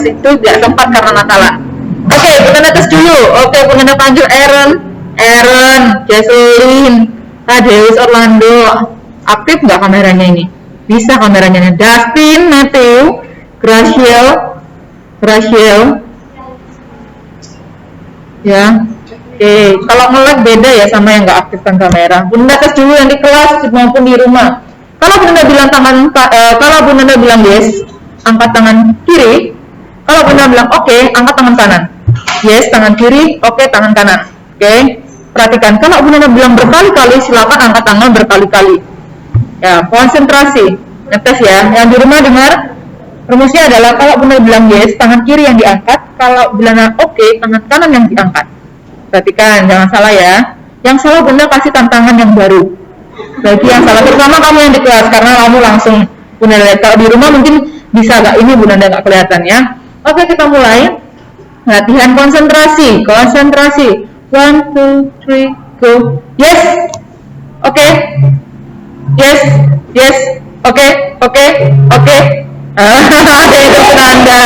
itu nggak sempat karena masalah. Oke, Bunda tes dulu. Oke, Bunda panggil Aaron, Jesselyn, Tadeus, Orlando. Aktif nggak kameranya ini? Bisa kameranya. Dustin, Matthew, Rachel. Ya. Oke, kalau nge-lag beda ya sama yang nggak aktifkan kamera. Bunda tes dulu yang di kelas maupun di rumah. Kalau Bunda bilang kalau Bunda bilang yes, angkat tangan kiri. Kalau Bunda bilang oke, angkat tangan kanan. Yes, tangan kiri, oke, tangan kanan. Oke, perhatikan. Kalau Bunda bilang berkali-kali, silakan angkat tangan berkali-kali. Ya, konsentrasi. Ngetes ya. Yang di rumah dengar. Rumusnya adalah kalau Bunda bilang yes, tangan kiri yang diangkat. Kalau Bunda oke, tangan kanan yang diangkat. Perhatikan, jangan salah ya. Yang salah Bunda kasih tantangan yang baru. Bagi yang salah, terutama kamu yang di kelas, karena kamu langsung Bunda lihat. Kalau di rumah mungkin bisa nggak ini Bunda nggak kelihatan ya. Oke, kita mulai. Latihan konsentrasi. 1, 2, 3, go. Yes. Oke. Yes. Oke. Itu Bunda.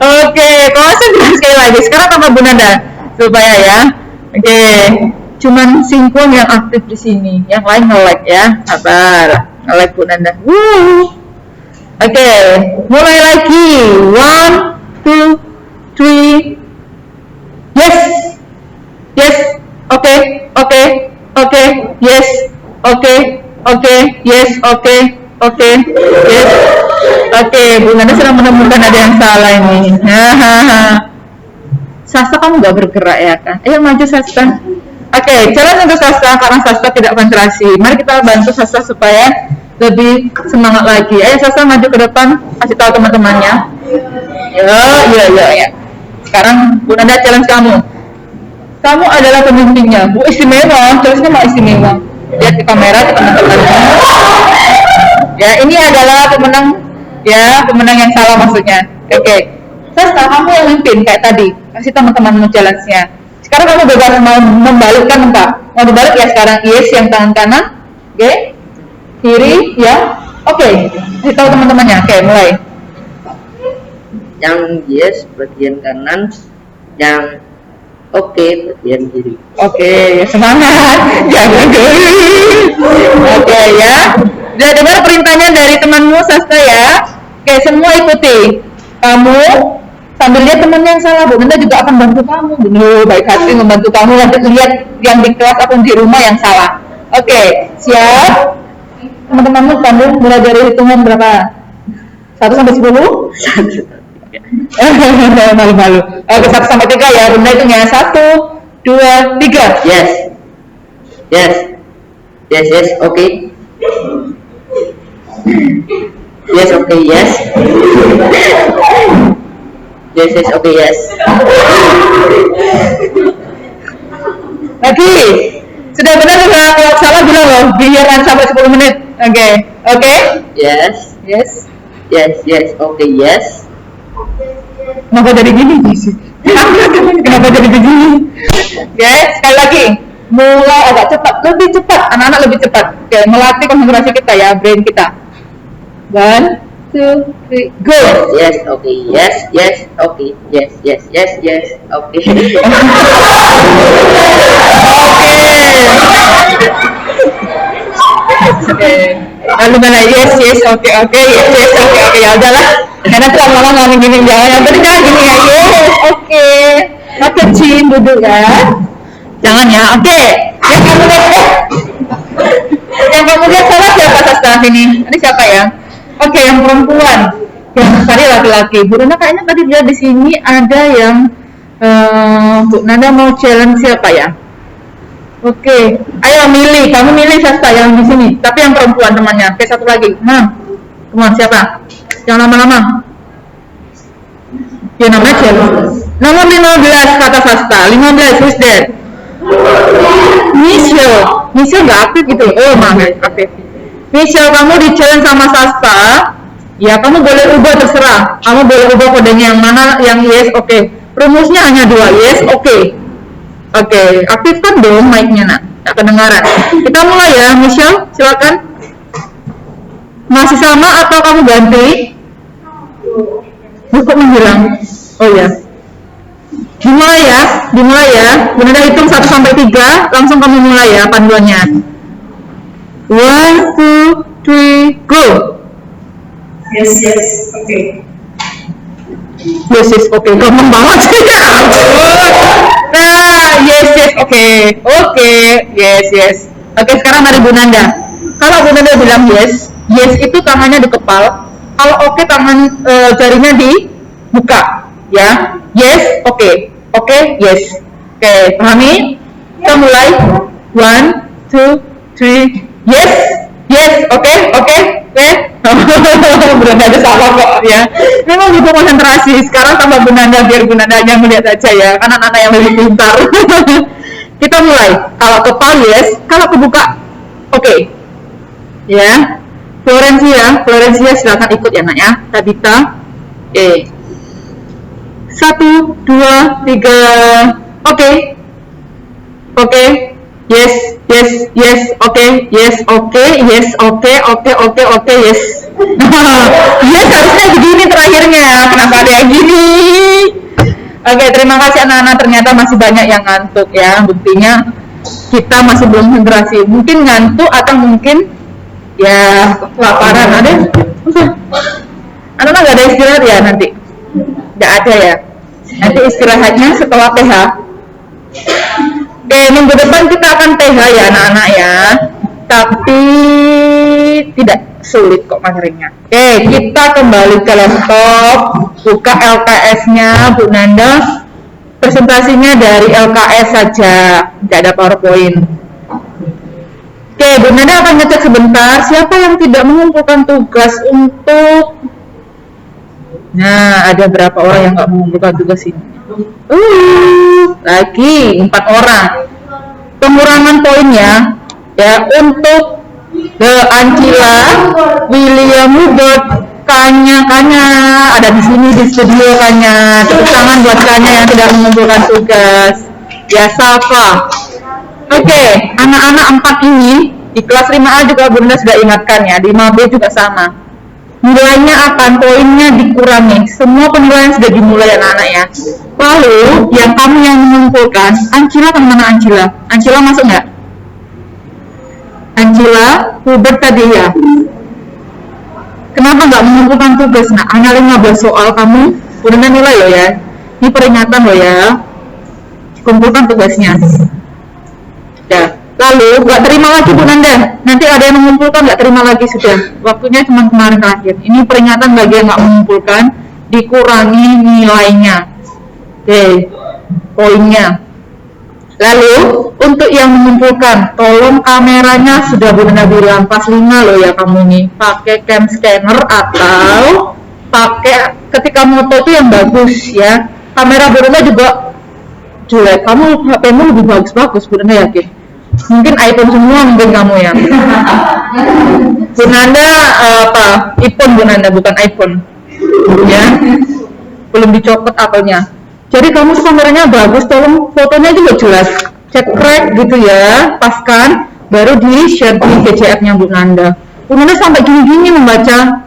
Oke, konsentrasi sekali lagi. Sekarang tambah Bunda supaya ya. Oke. Cuman sinkron yang aktif di sini, yang lain nge-lag ya. Sabar. Nge-lag Bunda. Oke, mulai lagi. 1, 2, 3. Yes. Oke. Yes. Oke. Yes. Oke, Bunda sedang menemukan ada yang salah ini. Sasta kamu nggak bergerak ya kan? Ayo maju Sasta. Oke, challenge untuk Sasta karena Sasta tidak konsentrasi. Mari kita bantu Sasta supaya lebih semangat lagi. Ayo Sasta maju ke depan, kasih tahu teman-temannya. Ya. Sekarang Bunda challenge kamu. Kamu adalah pemimpinnya. Bu istimewa, terusnya mau istimewa. Lihat di kamera ke teman-temannya. Ya, ini adalah pemenang yang salah maksudnya. Oke. Sasta, kamu yang mimpin kayak tadi. Kasih teman-temanmu challenge-nya. Sekarang kamu bebas mau membalikkan Pak. Mau dibalik ya sekarang. Yes, yang tangan kanan. Oke. Kiri, ya. Oke. Kasih tahu teman-temannya. Oke, mulai. Yang yes bagian kanan, yang oke bagian kiri. Oke, semangat. Jangan gelis. Oke ya. Sudah dengar perintahnya dari temanmu Sasta ya. Oke, semua ikuti. Kamu sambil lihat teman yang salah, Bunda juga akan bantu kamu. Benar, baik hati membantu kamu. Nanti lihat yang di kelas ataupun di rumah yang salah. Oke, siap? Teman-temanmu sambil mulai dari hitungan berapa? 1 sampai 10? Malu-malu. Oke, 1 sampai 3 ya. Bunda hitungnya 1, 2, 3. Yes, oke. Yes, oke, yes. Yes, oke, yes. Lagi. Sudah benar sudah kalau salah bilang loh, biaran sampai 10 menit. Oke? Yes, oke, yes. Kenapa jadi gini? Kenapa jadi begini? Oke, sekali lagi. Mulai agak cepat, lebih cepat. Anak-anak lebih cepat. Oke, melatih konsentrasi kita ya, brain kita. 1, 2, 3, go. Yes, oke, yes, oke, yes, oke. Oke. Lalu mana yes, oke, ya udahlah. Karena lama-lama nggak gini jangan. Yang penting jangan gini ya. Yes, oke. Pakai chin duduk ya. Jangan ya. Oke. Yang kamu lihat salah siapa Sasta ini? Ini siapa ya? Oke, yang perempuan. Yang tadi laki-laki. Bu Nanda kayaknya tadi dia di sini ada yang Bu Nanda mau challenge siapa ya? Oke, ayo milih. Kamu milih Sasta yang di sini. Tapi yang perempuan temannya. Oke, satu lagi. Teman siapa? Yang lama-lama. Ya namanya challenge. Nomor 15 kata Sasta. 15 who's there? Michelle nggak aktif gitu. Oh, maaf, aktif. Michelle, kamu di challenge sama Sasta. Ya, kamu boleh ubah terserah. Kamu boleh ubah kodenya yang mana, yang yes, oke. Rumusnya hanya 2, yes, oke. Oke, aktifkan dong mic-nya nak. Tak kedengaran. Kita mulai ya, Michelle, silakan. Masih sama atau kamu ganti? Kok menghilang? Oh ya. Dimulai ya. Bunda hitung 1 sampai 3, langsung kamu mulai ya panduannya. 1, 2, 3, go. Yes, oke. Yes, oke. Gampang banget sih. Nah, yes, oke. Yes. Oke, sekarang mari Bu Nanda. Kalau Bu Nanda bilang yes itu tangannya di kepal. Kalau oke, tangan jarinya dibuka, ya. Yes, oke, yes. Oke, pahami? Kita mulai. 1, 2, 3. Yes, oke. Bu Nanda aja salah kok ya. Memang butuh konsentrasi. Sekarang tambah Bu Nanda biar Bu Nanda aja melihat aja ya. Karena anak yang lebih pintar. Kita mulai. Kalau kepal yes, kalau kebuka oke. Ya. Florencia silakan ikut ya nak ya. Tabita. Oke. 1, 2, 3. Oke. Yes. Oke. Yes, harusnya begini terakhirnya. Kenapa ada yang gini? Oke, terima kasih anak-anak. Ternyata masih banyak yang ngantuk ya. Buktinya kita masih belum konsentrasi. Mungkin ngantuk atau mungkin ya kelaparan. Ada? Anak-anak nggak ada istirahat ya nanti? Nggak ada ya? Nanti istirahatnya setelah PH. Oke, minggu depan kita akan PH ya anak-anak ya. Tapi tidak sulit kok materinya. Oke, kita kembali ke laptop, buka LKS-nya Bu Nanda. Presentasinya dari LKS saja, tidak ada PowerPoint. Oke, Bu Nanda akan ngecek sebentar siapa yang tidak mengumpulkan tugas untuk. Nah, ada berapa orang yang nggak mengumpulkan tugas ini? Lagi 4 orang. Pengurangan poinnya ya untuk Ancila, William Hubert, Kanya ada di sini di studio Kanya. Tepuk tangan buat Kanya yang tidak mengumpulkan tugas. Ya, Safa. Oke, anak-anak 4 ini di kelas 5A juga Bunda sudah ingatkan ya, di 5B juga sama. Nilainya akan poinnya dikurangi. Semua penilaian sudah dimulai anak-anak ya. Lalu yang kamu yang mengumpulkan, Ancila kemana Ancila? Ancila masuk nggak? Ancila, Hubert tadi ya. Kenapa nggak mengumpulkan tugas? Nah, hanya 15 soal kamu udah nilai loh ya. Ini peringatan loh ya. Kumpulkan tugasnya. Ya. Lalu nggak terima lagi Bu Nanda. Nanti ada yang mengumpulkan nggak terima lagi sudah. Waktunya cuma kemarin terakhir. Ini peringatan bagi yang nggak mengumpulkan, dikurangi nilainya. Oke, poinnya. Lalu untuk yang mengumpulkan, tolong kameranya sudah Bu Nanda bilang pas 5 loh ya kamu nih. Pakai cam scanner atau pakai ketika moto itu yang bagus ya. Kamera Bu Nanda juga jelek. Kamu HP-mu lebih bagus Bu Nanda yakin. Mungkin iPhone semua mungkin kamu ya. Bu Nanda iPhone Bu Nanda bukan iPhone ya. Belum dicopot apelnya. Jadi kamu kameranya bagus, tolong fotonya juga jelas. Cekrek gitu ya, paskan, baru di share di PCF-nya Bu Nanda. Bu Nanda sampai gini-gini membaca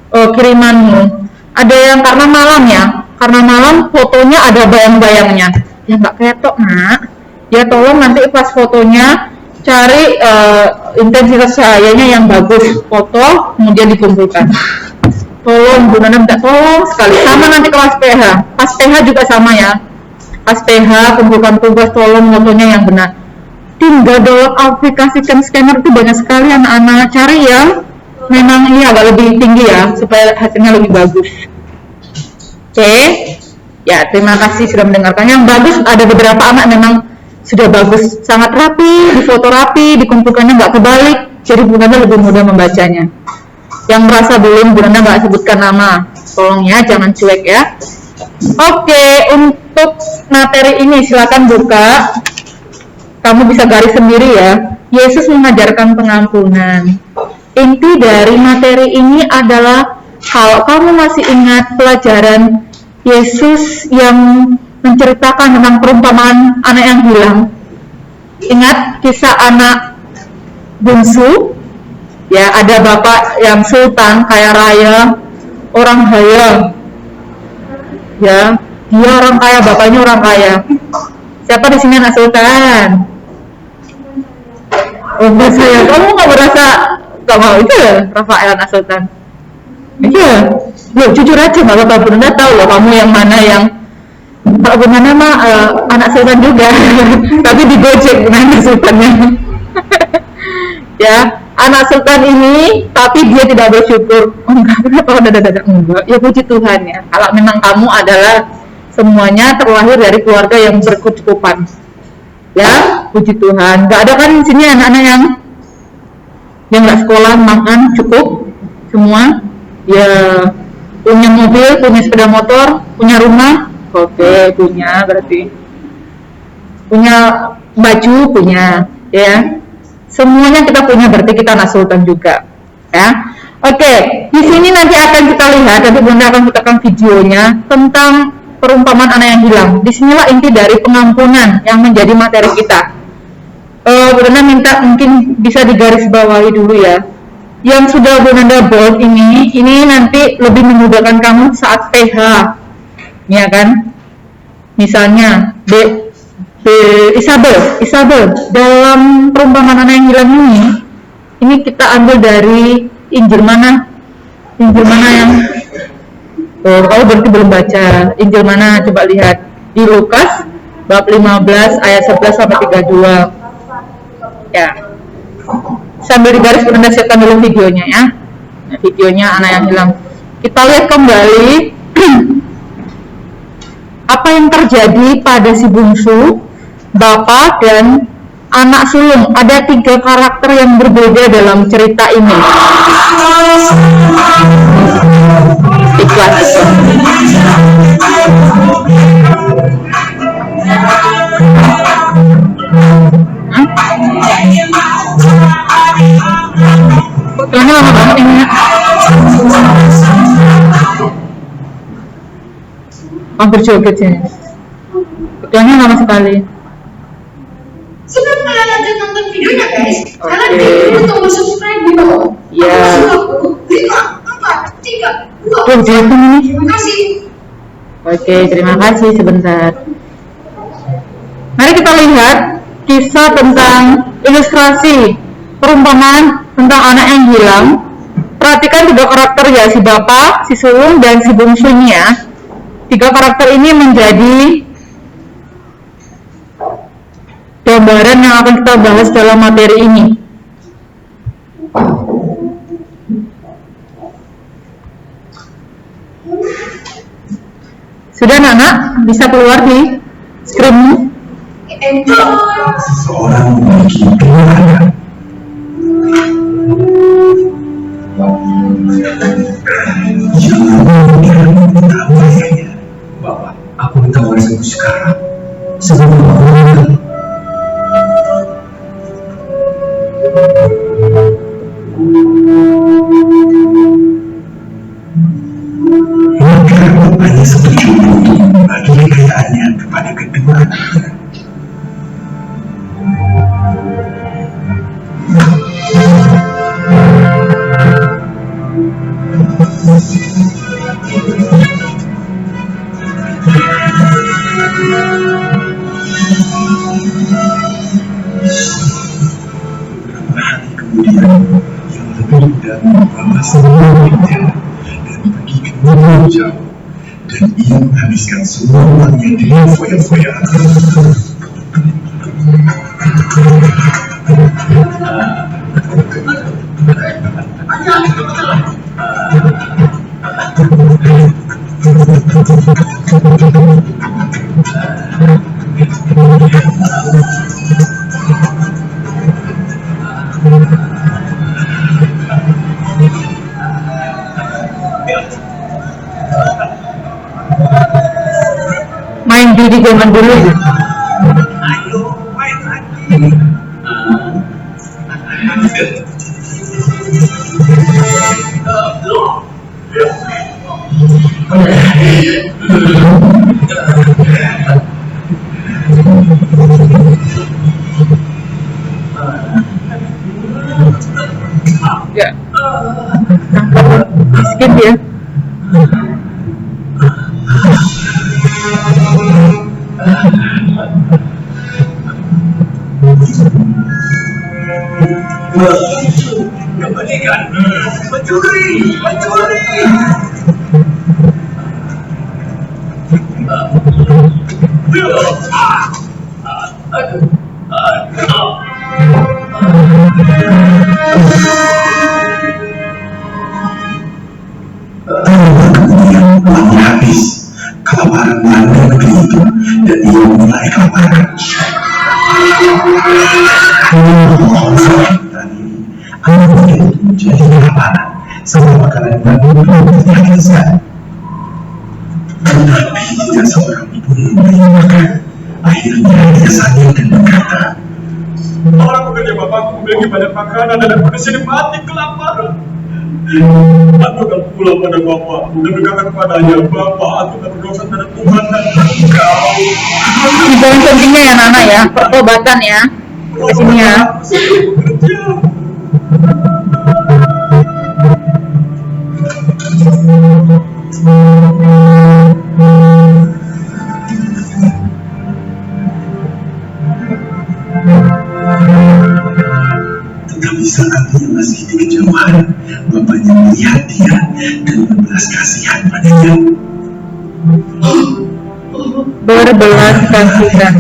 kirimanmu. Ada yang karena malam ya, karena malam fotonya ada bayang-bayangnya. Ya nggak ketok nak. Ya tolong nanti pas fotonya cari intensitas cahayanya yang bagus, foto kemudian dikumpulkan. Tolong Bu Nanda minta tolong sekali. Sama nanti kelas PH, pas PH juga sama ya. Pas PH kumpulkan tugas, tolong fotonya yang benar. Tinggal download aplikasi cam scanner itu banyak sekali anak-anak. Cari yang memang ini agak lebih tinggi ya supaya hasilnya lebih bagus. Oke. Ya terima kasih sudah mendengarkan. Yang bagus ada beberapa anak memang sudah bagus, sangat rapi, difoto rapi, dikumpulkannya nggak kebalik, jadi Bu Nanda lebih mudah membacanya. Yang merasa belum, Bu Nanda nggak sebutkan nama, tolong ya, jangan cuek ya. Oke, untuk materi ini silakan buka, kamu bisa garis sendiri ya. Yesus mengajarkan pengampunan. Inti dari materi ini adalah kalau kamu masih ingat pelajaran Yesus yang menceritakan tentang perumpamaan anak yang hilang. Ingat kisah anak bungsu? Ya, ada bapak yang sultan, kaya raya, orang kaya. Ya, dia orang kaya, bapaknya orang kaya. Siapa di sini anak sultan? Oh, enggak saya. Kamu nggak merasa nggak mau itu ya, Rafael anak sultan? Iya. Loh, jujur aja nggak apa-apa. Bunda tahu loh kamu yang mana yang Pak Bunda mah anak sultan juga, tapi di Gojek bukan anak sultannya. Ya, anak sultan ini, tapi dia tidak bersyukur. Oh, enggak, enggak. Ya puji Tuhan ya. Kalau memang kamu adalah semuanya terlahir dari keluarga yang berkecukupan. Ya, puji Tuhan. Enggak ada kan di sini anak-anak yang nggak sekolah makan cukup semua. Ya, punya mobil, punya sepeda motor, punya rumah. Oke, punya berarti. Punya baju, punya, ya. Semuanya kita punya, berarti kita anak sultan juga, ya. Oke, di sini nanti akan kita lihat, nanti Bunda akan putarkan videonya tentang perumpamaan anak yang hilang. Disinilah inti dari pengampunan yang menjadi materi kita. Bunda minta mungkin bisa digarisbawahi dulu ya. Yang sudah Bunda bold ini nanti lebih memudahkan kamu saat PH, ya kan? Misalnya Isabel dalam perumpamaan anak yang hilang ini kita ambil dari Injil mana yang kamu berarti belum baca Injil mana, coba lihat di Lukas bab 15 ayat 11 sampai 32 ya. Sambil di garis Bunda siapkan dulu videonya ya. Nah, videonya anak yang hilang, kita lihat kembali apa yang terjadi pada si bungsu, bapak dan anak sulung. Ada 3 karakter yang berbeda dalam cerita ini. Ikhlas. Ini lama banget ini. Hampir joget sih. Iklannya lama sekali. Sebelum kalian lanjut nonton videonya guys, kalian dulu tombol subscribe di bawah. Iya. 5, 4, 3, 2. Oh, jatuh ini. Terima kasih. Oke, terima kasih sebentar. Mari kita lihat kisah tentang ilustrasi perumpamaan tentang anak yang hilang. Perhatikan 3 karakter ya, si bapak, si sulung, dan si bungsunya. 3 karakter ini menjadi gambaran yang akan kita bahas dalam materi ini. Sudah anak-anak bisa keluar di screen. Seorang memiliki 2 anak. Yang minta ayahnya, Bapak, aku minta warisanku sekarang sebelum aku meninggal. Maka bapaknya setuju untuk membagi kekayaannya kepada kedua anaknya. Beberapa hari kemudian, yang lebih muda membawa semuanya dan pergi ke negeri jauh, dan ia menghabiskan semua uangnya dengan foya-foya. Main judi zaman dulu ya. Ayo main lagi. Ya. Skip ya. Kembalikan, mencuri. Kemudian uangnya habis. Kelaparan melanda negeri itu dan ia mulai kelaparan. Mohon sama hutan ini, anak itu menjadi kelaparan sama makanan baru belum terrealisasi. Tetapi tidak seorang pun memberi makan. Akhirnya dia sadar dan berkata, orang pekerja bapakku memiliki banyak makanan dan kondisi mati kelaparan. Aku akan pulang pada bapakku dan berkata kepadanya, Bapak, aku akan berdosa pada Tuhan dan engkau. Ini poin pentingnya ya Nana ya, pertobatan ya. Di sini ya. Tetapi saat dia masih di kejauhan, bapaknya melihat dia dan berbelas kasihan padanya. Berbelas kasihan.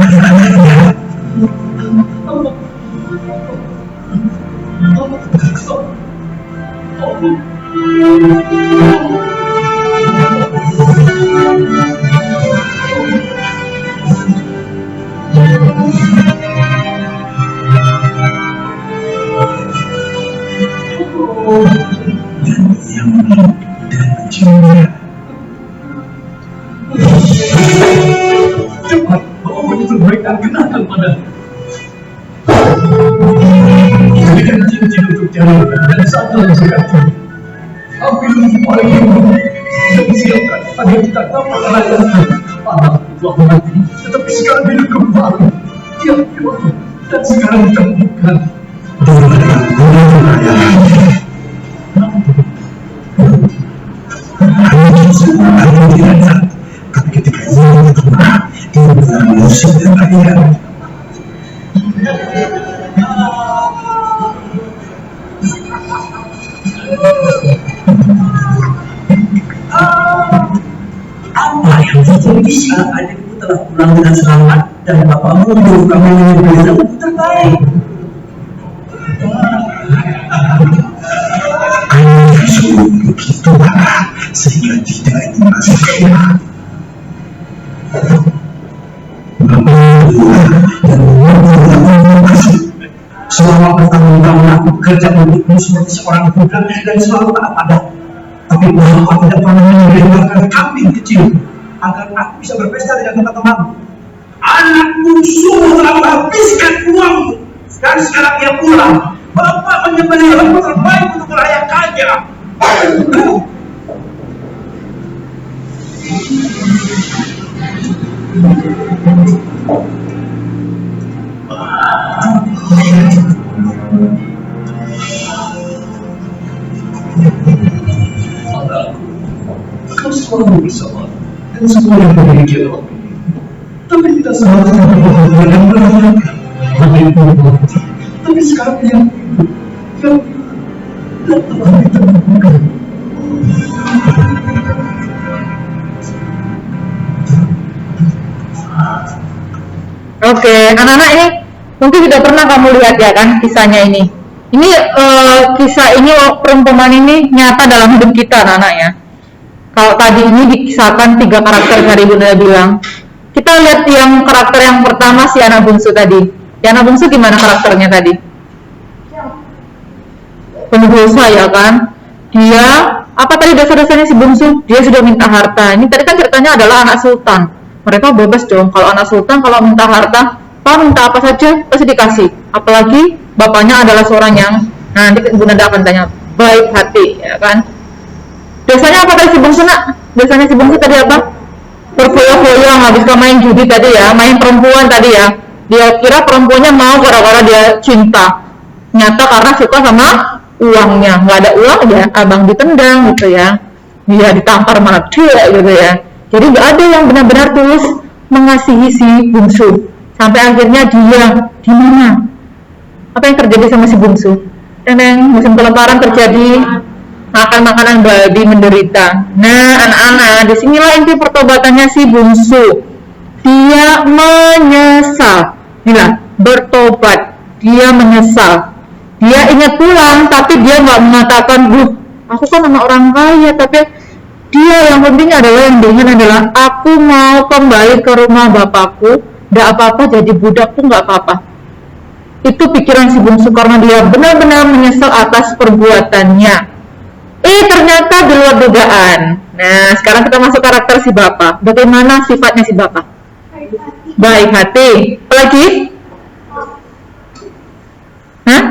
Dan ia memeluk dan menciumnya. Cepat, bawa baju terbaik dan kenakan padanya. Berikan cincin untuk jalan dan sandal sekali. Ambil paling dan siapkan agar kita dapat merayakan. Anak telah mati, tetapi sekarang hidup kembali. Dia hidup dan sekarang ditemukan. Hanya semua orang tidak tahu, tapi ketika ia melihat dia benar mengusir dan kalian. Apa yang terjadi saat adikku telah pulang dengan selamat dan bapakmu menyuruh kamu menjadi yang terbaik? Ayah disuruh begitu marah sehingga tidak ingin masuk rumah. Bapak keluar dan mengambil masuk. Selama bertahun-tahun aku bekerja untukmu seperti seorang budak dan selalu taat pada. Tapi Bapak tidak pernah mengirimkan kambing kecil agar aku bisa berpesta dengan teman-teman. Anakmu sungguh telah menghabiskan uangmu dan sekarang dia pulang. Bapak menyembelih lembu terbaik untuk merayakannya. Kau selalu bersama dan semua yang memiliki Allah ini. Tapi kita seharusnya berbahagia dan merayakan. Bapak mati, tapi sekarang dia hidup. Yang telah ditemukan. Oke, anak-anak ini mungkin sudah pernah kamu lihat ya kan kisahnya ini. Ini kisah ini perumpamaan ini nyata dalam hidup kita anak-anak ya. Kalau tadi ini dikisahkan 3 karakter tadi Bunda bilang. Kita lihat yang karakter yang pertama si anak bungsu tadi. Si anak bungsu gimana karakternya tadi? Penuh dosa ya kan? Dia apa tadi dasar-dasarnya si bungsu? Dia sudah minta harta. Ini tadi kan ceritanya adalah anak sultan. Mereka bebas dong. Kalau anak sultan kalau minta harta, Pak minta apa saja pasti dikasih. Apalagi bapaknya adalah seorang yang nanti Bunda akan tanya baik hati ya kan? Dosanya apa tadi si bungsu nak? Dosanya si bungsu tadi apa? Berfoya-foya habis main judi tadi ya, main perempuan tadi ya. Dia kira perempuannya mau gara-gara dia cinta. Nyata karena suka sama uangnya. Nggak ada uang ya, abang ditendang gitu ya. Dia ditampar malah dia gitu ya. Jadi nggak ada yang benar-benar tulus mengasihi si bungsu. Sampai akhirnya dia di mana? Apa yang terjadi sama si bungsu? Teneng, musim kelaparan terjadi, makan makanan babi, menderita. Nah, anak-anak, disinilah inti pertobatannya si bungsu. Dia menyesal. Inilah, bertobat. Dia menyesal. Dia ingat pulang, tapi dia nggak mengatakan, aku kan anak orang kaya, tapi dia yang penting adalah yang diingat adalah aku mau kembali ke rumah bapakku, nggak apa-apa jadi budak pun nggak apa-apa. Itu pikiran si bungsu karena dia benar-benar menyesal atas perbuatannya. Ternyata di luar dugaan. Nah, sekarang kita masuk karakter si bapak. Bagaimana sifatnya si bapak? Baik hati. Apa lagi? Hah?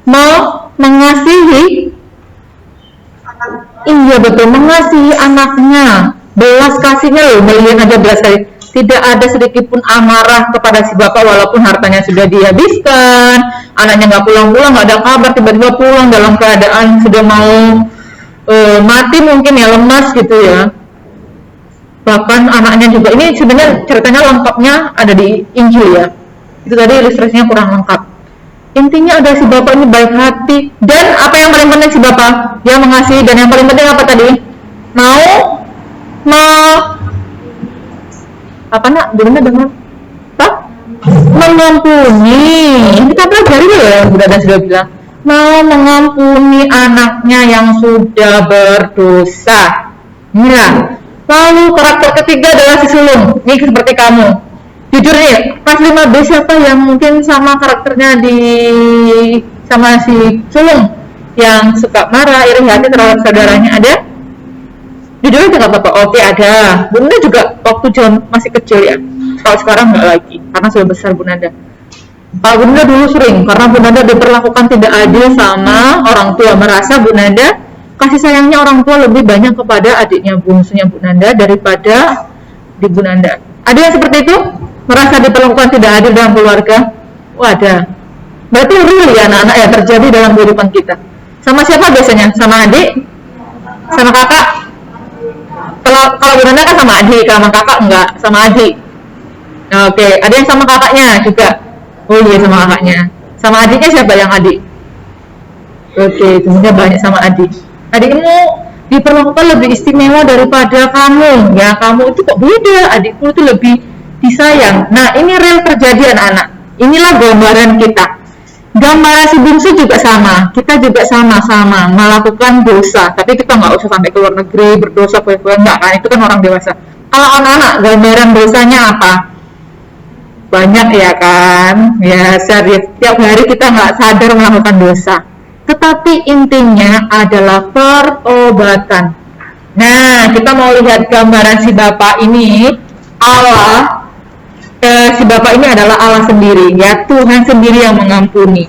Mau mengasihi? Iya betul, mengasihi anaknya. Belas kasihnya loh, melihat aja belas kasih. Tidak ada sedikit pun amarah kepada si bapak walaupun hartanya sudah dihabiskan, anaknya nggak pulang-pulang, nggak ada kabar, tiba-tiba pulang dalam keadaan sudah mau mati mungkin ya, lemas gitu ya. Bahkan anaknya juga, ini sebenarnya ceritanya lengkapnya ada di Injil ya. Itu tadi ilustrasinya kurang lengkap. Intinya ada si bapak ini baik hati, dan apa yang paling penting si bapak? Dia mengasihi, dan yang paling penting apa tadi? Apa nak? Bunda dengar? Mengampuni. Kita pelajari ya, Bunda sudah bilang. Mau mengampuni anaknya yang sudah berdosa. Inilah. Lalu karakter ketiga adalah si sulung. Ini seperti kamu. Jujur nih, kelas 5B siapa yang mungkin sama karakternya sama si sulung? Yang suka marah, iri hati terhadap saudaranya, ada? Jujur aja nggak apa-apa. Oke, ada. Bunda juga waktu John masih kecil ya. Kalau sekarang nggak lagi, karena sudah besar Bunda. Bunda dulu sering, karena Bunda diperlakukan tidak adil sama orang tua. Merasa Bunda kasih sayangnya orang tua lebih banyak kepada adiknya bungsunya Bunda daripada di Bunda. Ada yang seperti itu? Merasa diperlakukan tidak adil dalam keluarga? Ada. Berarti real ya anak-anak ya, terjadi dalam kehidupan kita. Sama siapa biasanya? Sama adik? Sama kakak? Kalau Bunda kan sama adik, kalau sama kakak enggak, sama adik. Oke, ada yang sama kakaknya juga. Oh iya, sama kakaknya. Sama adiknya siapa yang adik? Oke, sebenarnya banyak sama adik. Adikmu diperlakukan lebih istimewa daripada kamu. Ya, kamu itu kok beda, adikku itu lebih disayang. Nah, ini real terjadi anak-anak. Inilah gambaran kita. Gambaran si bungsu juga sama, kita juga sama-sama melakukan dosa, tapi kita nggak usah sampai ke luar negeri berdosa, enggak kan, itu kan orang dewasa. Kalau anak-anak, gambaran dosanya apa? Banyak ya kan, ya setiap hari kita nggak sadar melakukan dosa, tetapi intinya adalah pertobatan. Nah, kita mau lihat gambaran si bapak ini, Allah. Si bapak ini adalah Allah sendiri, ya Tuhan sendiri yang mengampuni.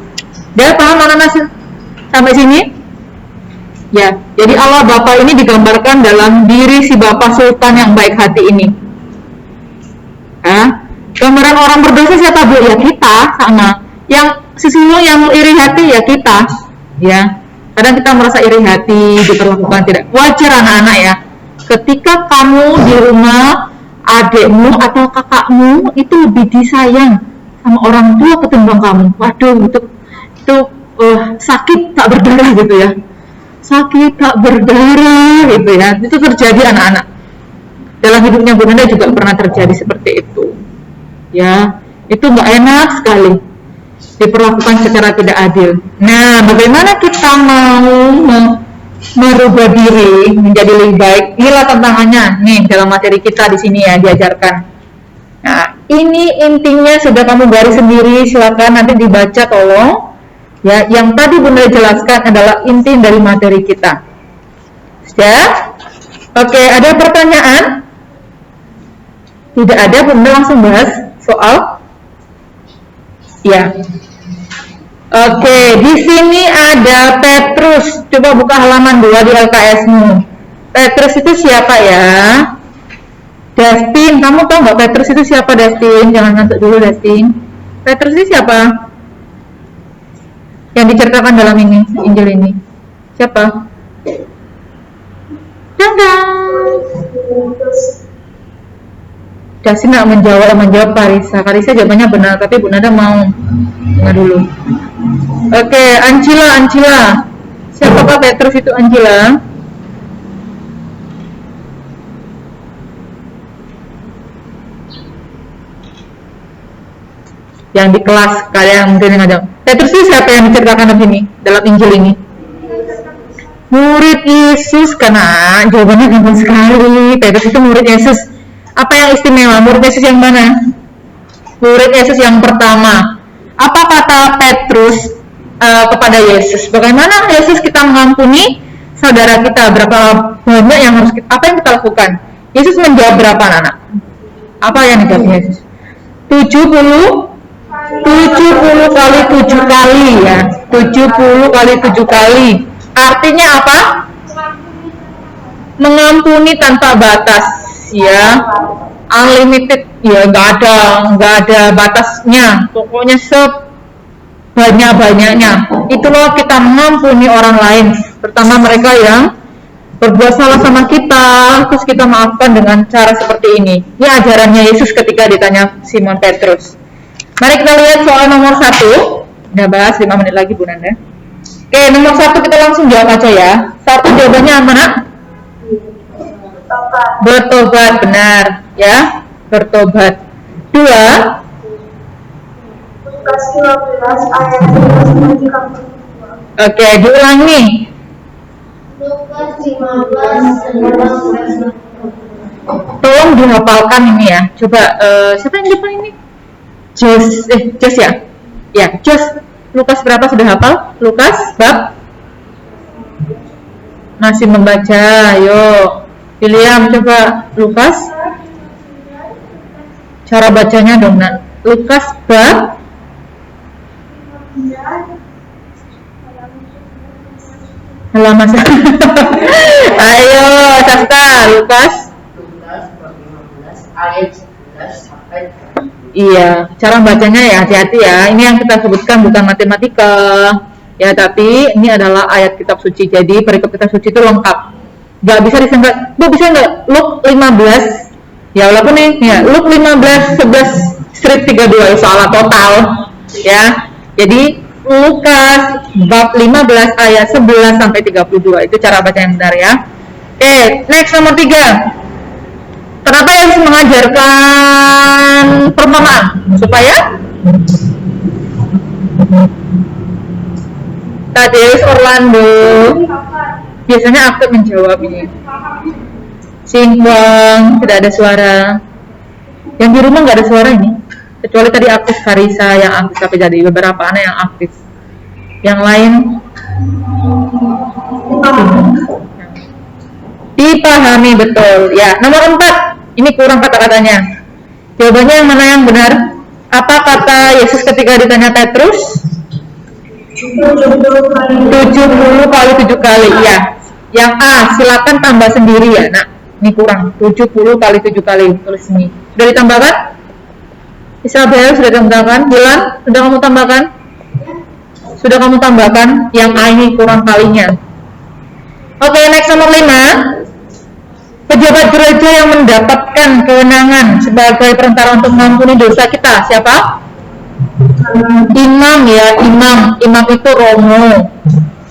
Dia paham anak-anak sampai sini? Ya, jadi Allah Bapa ini digambarkan dalam diri si bapak sultan yang baik hati ini. Gambaran orang berdosa siapa Bu? Ya kita sama. Yang si sulung yang iri hati ya kita. Ya, kadang kita merasa iri hati, diperlakukan tidak wajar anak-anak ya. Ketika kamu di rumah, adikmu atau kakakmu itu lebih disayang sama orang tua ketimbang kamu. Waduh, itu sakit tak berdarah gitu ya. Sakit tak berdarah gitu ya. Itu terjadi anak-anak. Dalam hidupnya Bunda juga pernah terjadi seperti itu. Ya, itu nggak enak sekali. Diperlakukan secara tidak adil. Nah, bagaimana kita mau merubah diri menjadi lebih baik? Inilah tantangannya nih dalam materi kita di sini ya diajarkan. Nah, ini intinya sudah kamu garis sendiri, silakan nanti dibaca tolong. Ya, yang tadi Bunda jelaskan adalah inti dari materi kita. Sudah? Oke, ada pertanyaan? Tidak ada, Bunda langsung bahas soal. Ya. Oke, di sini ada Petrus. Coba buka halaman 2 di LKS-mu. Petrus itu siapa ya? Destin, kamu tahu nggak Petrus itu siapa Destin? Jangan ngantuk dulu Destin. Petrus itu siapa? Yang diceritakan dalam ini, Injil ini. Siapa? Dang. Dasi nak menjawab Karisa. Karisa jawabannya benar, tapi Bu Nada mau dengar dulu. Oke, Ancila. Siapakah Petrus itu Ancila? Yang di kelas kalian mungkin yang ada. Petrus itu siapa yang diceritakan di sini dalam Injil ini? Murid Yesus, karena jawabannya gampang sekali. Petrus itu murid Yesus. Apa yang istimewa? Murid Yesus yang mana? Murid Yesus yang pertama. Apa kata Petrus kepada Yesus? Bagaimana Yesus kita mengampuni saudara kita? Berapa banyak yang harus kita, apa yang kita lakukan? Yesus menjawab berapa anak? Apa yang dijawab Yesus? 70 kali 7 kali ya. 70 kali 7 kali. Artinya apa? Mengampuni tanpa batas ya. Unlimited ya, nggak ada batasnya. Pokoknya sebanyak-banyaknya. Itulah kita mengampuni orang lain, terutama mereka yang berbuat salah sama kita, terus kita maafkan dengan cara seperti ini. Ini ajarannya Yesus ketika ditanya Simon Petrus. Mari kita lihat soal nomor 1. Udah bahas 5 menit lagi Bu Nanda. Oke, nomor 1 kita langsung jawab aja ya. 1 jawabannya mana? Bertobat, benar ya. Bertobat. 2. Lukas 15 ayat 11-32. Oke, diulangi. Lukas 15 Tolong dihafalkan ini ya. Coba siapa yang depan ini? Jos ya? Ya, Jos. Lukas berapa sudah hafal? Lukas bab? Masih membaca, ayo. William coba Lukas. Cara bacanya dong, Nak. Lukas bab? Halaman. Ayo, Sasta, Lukas. Bab 15 ayat 11 sampai 30. Iya, cara bacanya ya hati-hati ya. Ini yang kita sebutkan bukan matematika. Ya, tapi ini adalah ayat kitab suci. Jadi perikop kitab suci itu lengkap. Gak bisa disangka, Bu bisa nggak? Luk 15. Ya walaupun nih, ya Luk 15 11/32 salah total. Ya. Jadi Lukas bab 15 ayat 11 sampai 32 itu cara baca yang benar ya. Oke, next nomor 3. Kenapa Yesus mengajarkan permohonan? Supaya Tadeus Orlando biasanya aktif menjawab ini. Singwang, tidak ada suara. Yang di rumah nggak ada suara ini. Kecuali tadi aktif Karisa yang aktif, tapi jadi beberapa anak yang aktif. Yang lain dipahami betul. Ya, nomor 4. Ini kurang kata-katanya. Jawabannya yang mana yang benar? Apa kata Yesus ketika ditanya Petrus? 70 kali 7 kali. Ya. Yang A, silakan tambah sendiri ya. Nah, ini kurang. 70 kali 7 kali. Tulis ini. Sudah ditambahkan? Isabel sudah ditambahkan? Bulan, sudah kamu tambahkan? Sudah kamu tambahkan? Yang A ini kurang kalinya. Oke, next nomor 5. Pejabat gereja yang mendapatkan kewenangan sebagai perantara untuk mengampuni dosa kita, siapa? Imam ya, imam itu romo.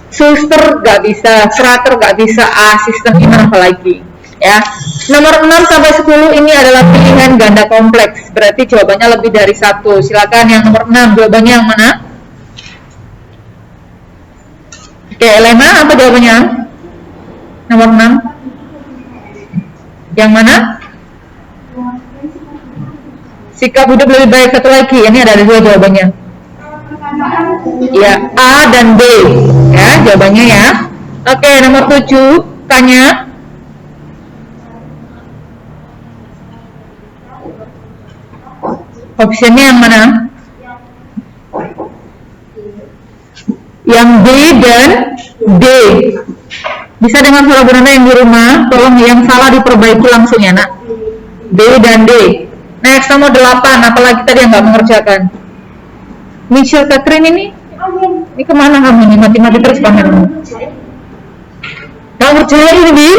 Suster gak bisa, frater gak bisa, asisten imam apalagi ya. Nomor 6 sampai 10 ini adalah pilihan ganda kompleks, berarti jawabannya lebih dari 1. Silakan yang nomor 6, jawabannya yang mana? Oke, Elena, apa jawabannya? Nomor 6 yang mana? Sikap hidup lebih baik. Satu lagi, ini ada 2 jawabannya. Ya, A dan B. Ya, jawabannya ya. Oke, nomor 7, tanya. Opsinya yang mana? Yang B dan D. Bisa dengan suara Bu Nanda yang di rumah, tolong yang salah diperbaiki langsung ya nak. B dan D. Next nomor 8, apalagi tadi yang nggak mengerjakan. Michelle Catherine ini kemana kamu ini? Mati-mati terus kamu. Nggak ngerjain ini, Bi?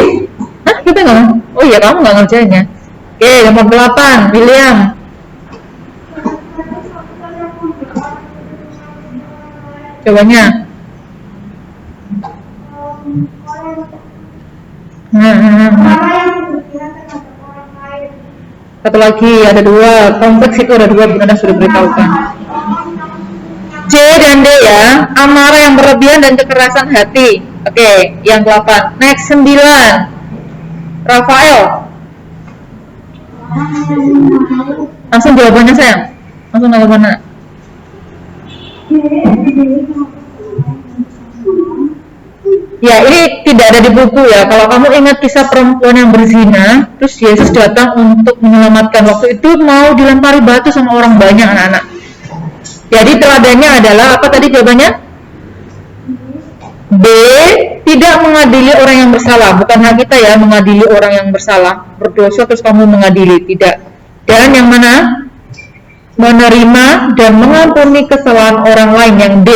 Hah, kita nggak? Oh iya, kamu nggak ngerjainnya. Oke, nomor 8, William. Jawabannya. Satu lagi, ada 2. Kompleks itu ada 2, Bunda sudah beritahukan. C dan D ya, amarah yang berlebihan dan kekerasan hati. Oke, yang 8. Next 9. Rafael. Langsung jawabannya sayang. Langsung jawabannya. Ya, ini tidak ada di buku ya. Kalau kamu ingat kisah perempuan yang berzina, terus Yesus datang untuk menyelamatkan. Waktu itu mau dilempari batu sama orang banyak anak-anak. Jadi teladannya adalah apa tadi jawabannya? B. Tidak mengadili orang yang bersalah. Bukan hak kita ya mengadili orang yang bersalah, berdosa terus kamu mengadili. Tidak. Dan yang mana? Menerima dan mengampuni kesalahan orang lain, yang D.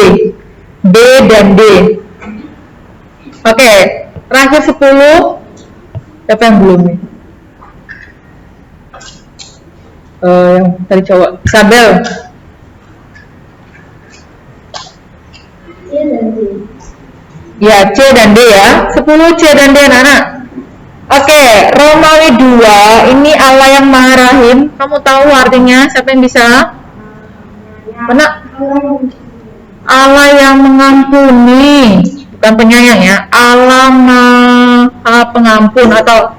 B dan D. Oke, terakhir 10. Siapa yang belum nih? Yang tadi cowok, Isabel. Ya, C dan D ya. 10 C dan D anak-anak. Oke, Romawi 2 ini Allah yang Maha Rahim. Kamu tahu artinya? Siapa yang bisa? Mana? Allah yang mengampuni, bukan penyayang ya. Allah Maha Pengampun, atau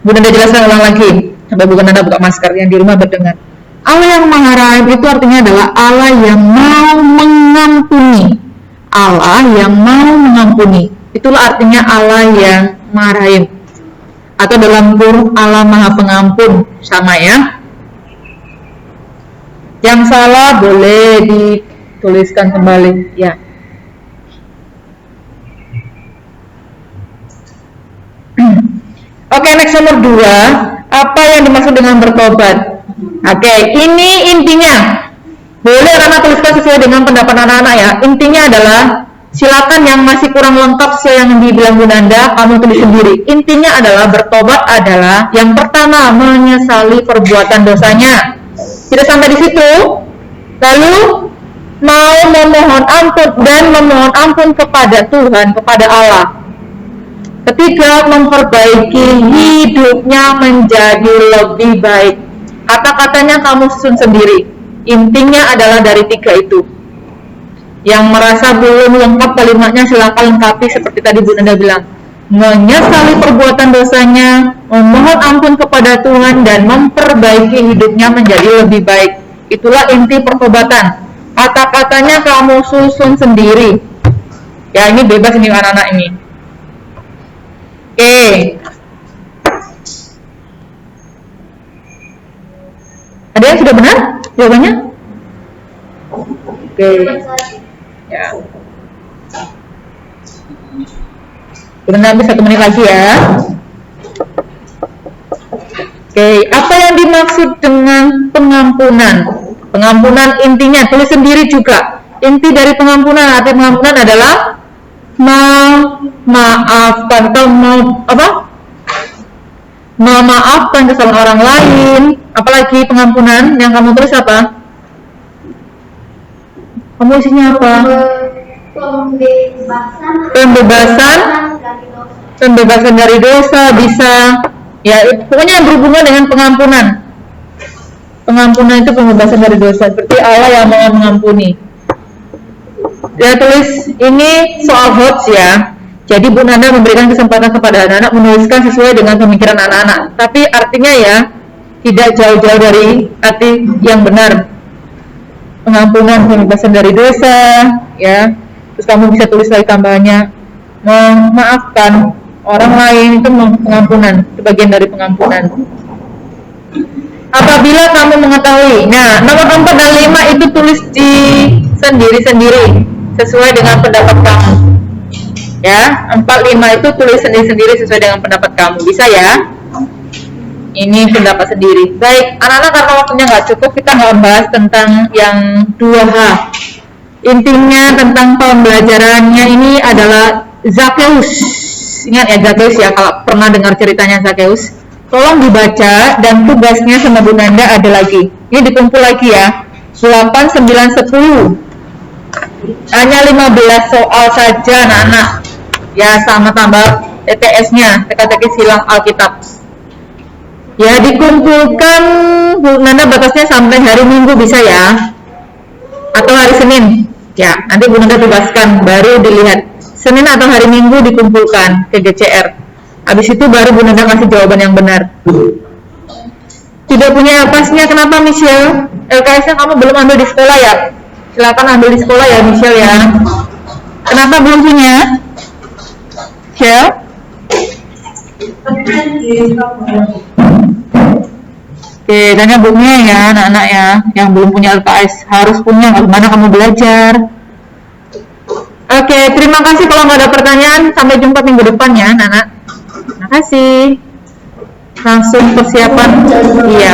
Bunda jelaskan ulang lagi sampai bukan Anda buka masker yang di rumah berdengar. Allah yang Maha Rahim itu artinya adalah Allah yang mau mengampuni. Allah yang mau mengampuni. Itulah artinya Allah yang Maha Rahim. Atau dalam kurung Allah Maha Pengampun, sama ya. Yang salah boleh dituliskan kembali ya. Oke, next nomor 2. Apa yang dimaksud dengan bertobat? Oke, ini intinya. Boleh anak-anak tuliskan sesuai dengan pendapat anak-anak ya. Intinya adalah silakan yang masih kurang lengkap sesuai yang dibilang Bunda, kamu tulis sendiri. Intinya adalah bertobat adalah yang pertama menyesali perbuatan dosanya. Tidak sampai di situ, lalu mau memohon ampun dan memohon ampun kepada Tuhan, kepada Allah. Ketiga, memperbaiki hidupnya menjadi lebih baik. Kata-katanya kamu susun sendiri. Intinya adalah dari 3 itu. Yang merasa belum lengkap kalimatnya silakan lengkapi seperti tadi Bu Nanda bilang. Menyesali perbuatan dosanya, memohon ampun kepada Tuhan, dan memperbaiki hidupnya menjadi lebih baik. Itulah inti pertobatan. Kata-katanya kamu susun sendiri. Ya, ini bebas ini anak-anak ini. Oke. Ada yang sudah benar jawabannya? Oke. Ya. Benar, habis 1 menit lagi ya. Oke, apa yang dimaksud dengan pengampunan? Pengampunan intinya tulis sendiri juga. Inti dari pengampunan, arti pengampunan adalah memaafkan atau memaafkan kesalahan orang lain. Apalagi pengampunan yang kamu tulis apa? Kamu isinya apa? Pembebasan dari dosa bisa. Ya, pokoknya yang berhubungan dengan pengampunan. Pengampunan itu pembebasan dari dosa, seperti Allah yang mau mengampuni. Dia tulis ini soal HOTS ya. Jadi Bu Nanda memberikan kesempatan kepada anak-anak menuliskan sesuai dengan pemikiran anak-anak. Tapi artinya ya tidak jauh-jauh dari arti yang benar. Pengampunan, pembebasan dari dosa, ya. Terus kamu bisa tulis lagi tambahannya memaafkan orang lain, itu pengampunan, itu bagian dari pengampunan. Apabila kamu mengetahui, nah nomor 4 dan 5 itu tulis di sendiri-sendiri sesuai dengan pendapat kamu. Ya, 4, 5 itu tulis sendiri-sendiri sesuai dengan pendapat kamu. Bisa ya? Ini pendapat sendiri. Baik, anak-anak karena waktunya nggak cukup, kita nggak bahas tentang yang 2H. Intinya tentang pembelajarannya ini adalah Zakheus. Ingat ya Zakheus ya, kalau pernah dengar ceritanya Zakheus. tolong dibaca dan tugasnya sama Bu Nanda ada lagi. Ini dikumpul lagi ya. 8, 9, 10. Hanya 15 soal saja anak-anak. Ya sama tambah TTS-nya, teka-teki silang Alkitab. Ya dikumpulkan Bu Nanda batasnya sampai hari Minggu bisa ya. Atau hari Senin. Ya, nanti Bu Nanda tugaskan baru dilihat. Senin atau hari Minggu dikumpulkan ke GCR. Habis itu baru Bu Nanda kasih jawaban yang benar. Tidak punya LKS-nya kenapa Michelle? LKS-nya kamu belum ambil di sekolah ya? Silakan ambil di sekolah ya Michelle ya. Kenapa belum punya? Michelle? Oke, tanya bukunya ya anak-anak ya. Yang belum punya LKS harus punya. Gimana kamu belajar? Oke, terima kasih. Kalau nggak ada pertanyaan, sampai jumpa minggu depan ya anak-anak. Terima kasih. Langsung persiapan. Iya.